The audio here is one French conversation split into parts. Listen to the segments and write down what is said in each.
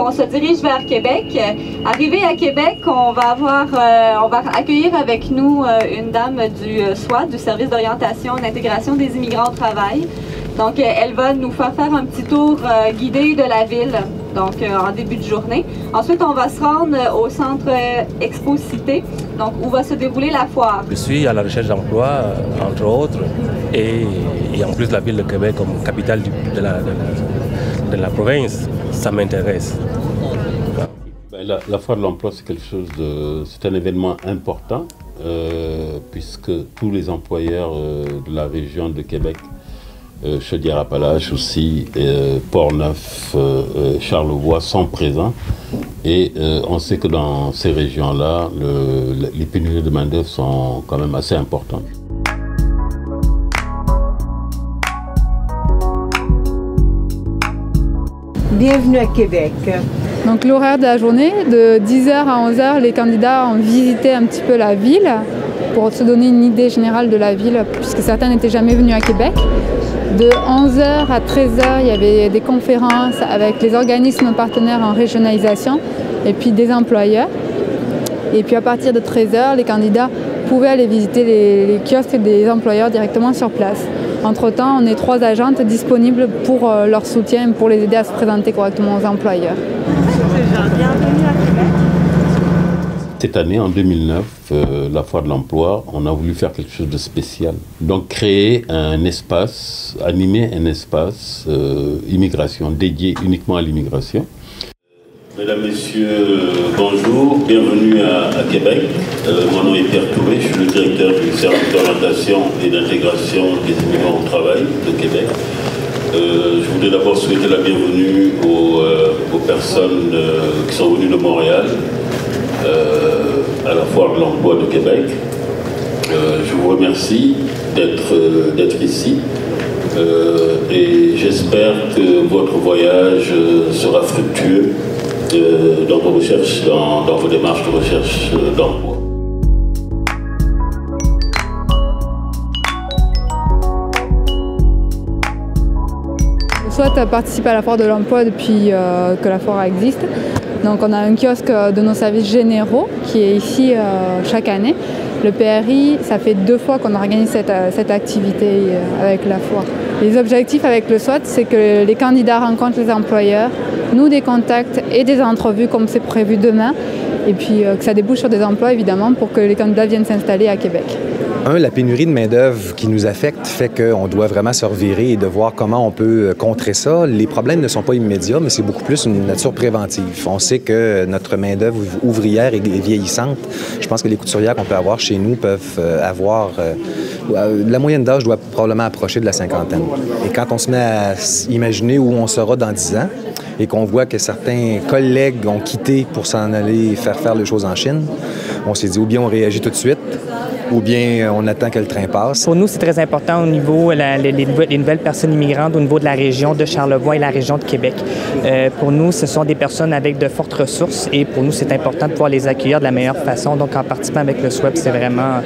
on se dirige vers Québec. Arrivé à Québec, on va accueillir avec nous une dame du SWAT, du Service d'orientation et d'intégration des immigrants au travail. Donc, elle va nous faire un petit tour guidé de la ville, donc en début de journée. Ensuite, on va se rendre au centre Expo Cité, donc où va se dérouler la foire. Je suis à la recherche d'emploi, entre autres, et en plus la ville de Québec comme capitale de la province, ça m'intéresse. La foire de l'emploi, c'est quelque chose c'est un événement important, puisque tous les employeurs de la région de Québec, Chaudière-Appalaches aussi, Port-Neuf, Charlevoix sont présents. Et on sait que dans ces régions-là, les pénuries de main-d'œuvre sont quand même assez importantes. Bienvenue à Québec. Donc l'horaire de la journée, de 10h à 11h, les candidats ont visité un petit peu la ville pour se donner une idée générale de la ville, puisque certains n'étaient jamais venus à Québec. De 11h à 13h, il y avait des conférences avec les organismes partenaires en régionalisation et puis des employeurs. Et puis à partir de 13h, les candidats pouvaient aller visiter les kiosques des employeurs directement sur place. Entre-temps, on est 3 agentes disponibles pour leur soutien, pour les aider à se présenter correctement aux employeurs. Cette année, en 2009, la foire de l'emploi, on a voulu faire quelque chose de spécial. Donc créer un espace, animer un espace immigration, dédié uniquement à l'immigration. Mesdames, Messieurs, bonjour, bienvenue à Québec. Mon nom est Pierre Touré, je suis le directeur du service d'orientation et d'intégration des immigrants au travail de Québec. Je voudrais d'abord souhaiter la bienvenue aux personnes qui sont venues de Montréal à la foire de l'emploi de Québec. Je vous remercie d'être ici et j'espère que votre voyage sera fructueux dans vos recherches, dans vos démarches de recherche d'emploi. Le SWAT participe à la foire de l'emploi depuis que la foire existe. Donc on a un kiosque de nos services généraux qui est ici chaque année. Le PRI, ça fait 2 fois qu'on organise cette activité avec la foire. Les objectifs avec le SWAT, c'est que les candidats rencontrent les employeurs, nouent des contacts et des entrevues comme c'est prévu demain, et puis que ça débouche sur des emplois évidemment pour que les candidats viennent s'installer à Québec. La pénurie de main-d'œuvre qui nous affecte fait qu'on doit vraiment se revirer et de voir comment on peut contrer ça. Les problèmes ne sont pas immédiats, mais c'est beaucoup plus une nature préventive. On sait que notre main-d'œuvre ouvrière est vieillissante. Je pense que les couturières qu'on peut avoir chez nous peuvent avoir... la moyenne d'âge doit probablement approcher de la cinquantaine. Et quand on se met à imaginer où on sera dans 10 ans, et qu'on voit que certains collègues ont quitté pour s'en aller faire les choses en Chine, on s'est dit ou bien on réagit tout de suite, ou bien on attend que le train passe. Pour nous, c'est très important au niveau des nouvelles personnes immigrantes au niveau de la région de Charlevoix et la région de Québec. Pour nous, ce sont des personnes avec de fortes ressources et pour nous, c'est important de pouvoir les accueillir de la meilleure façon. Donc, en participant avec le SWAT, c'est vraiment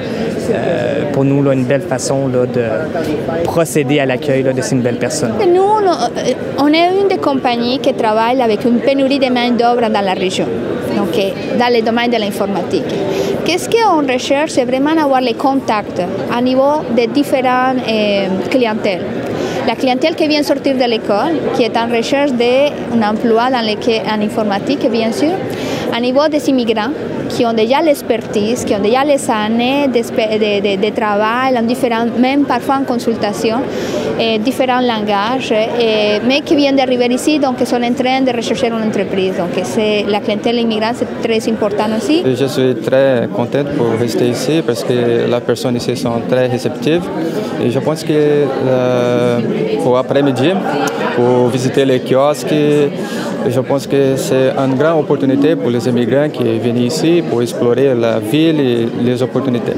pour nous là, une belle façon là, de procéder à l'accueil de ces nouvelles personnes. Nous, on est une des compagnies qui travaille avec une pénurie de main-d'œuvre dans la région, donc dans le domaine de l'informatique. Qu'est-ce qu'on recherche? C'est vraiment avoir les contacts à niveau de différentes clientèles. La clientèle qui vient sortir de l'école, qui est en recherche d'un emploi en informatique, bien sûr, à niveau des immigrants qui ont déjà l'expertise, qui ont déjà les années de travail, même parfois en consultation, différents langages, mais qui viennent d'arriver ici, donc qui sont en train de rechercher une entreprise. Donc la clientèle immigrante, c'est très important aussi. Je suis très contente pour rester ici parce que les personnes ici sont très réceptives. Et je pense que pour après-midi, pour visiter les kiosques, je pense que c'est une grande opportunité pour les immigrants qui viennent ici pour explorer la ville et les opportunités.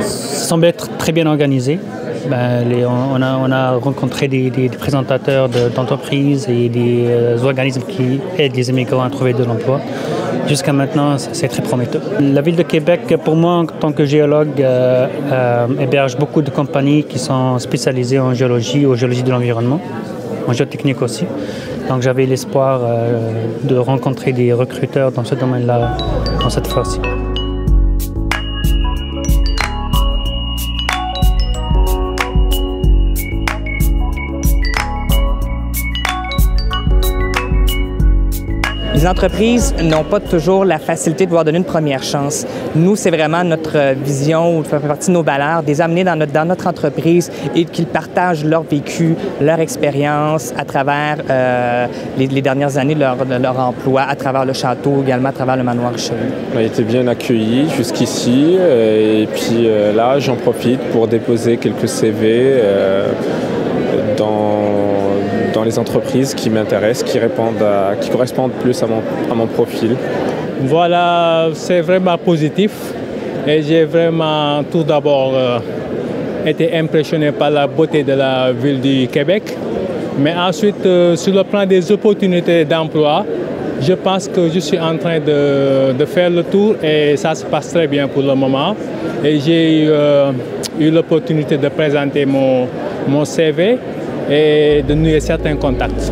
Ça semble être très bien organisé. On a rencontré des présentateurs d'entreprises et des organismes qui aident les immigrants à trouver de l'emploi. Jusqu'à maintenant, c'est très prometteur. La ville de Québec, pour moi, en tant que géologue, héberge beaucoup de compagnies qui sont spécialisées en géologie, de l'environnement, en géotechnique aussi. Donc j'avais l'espoir de rencontrer des recruteurs dans ce domaine-là, dans cette fois-ci. Les entreprises n'ont pas toujours la facilité de pouvoir donner une première chance. Nous, c'est vraiment notre vision, ou ça fait partie de nos valeurs, de les amener dans notre entreprise et qu'ils partagent leur vécu, leur expérience à travers les dernières années de leur emploi, à travers le château, également à travers le manoir Richelieu. On a été bien accueillis jusqu'ici et puis là, j'en profite pour déposer quelques CV dans les entreprises qui m'intéressent, qui correspondent plus à mon profil. Voilà, c'est vraiment positif et j'ai vraiment tout d'abord été impressionné par la beauté de la ville du Québec. Mais ensuite, sur le plan des opportunités d'emploi, je pense que je suis en train de faire le tour et ça se passe très bien pour le moment. Et j'ai eu l'opportunité de présenter mon CV et de nouer certains contacts.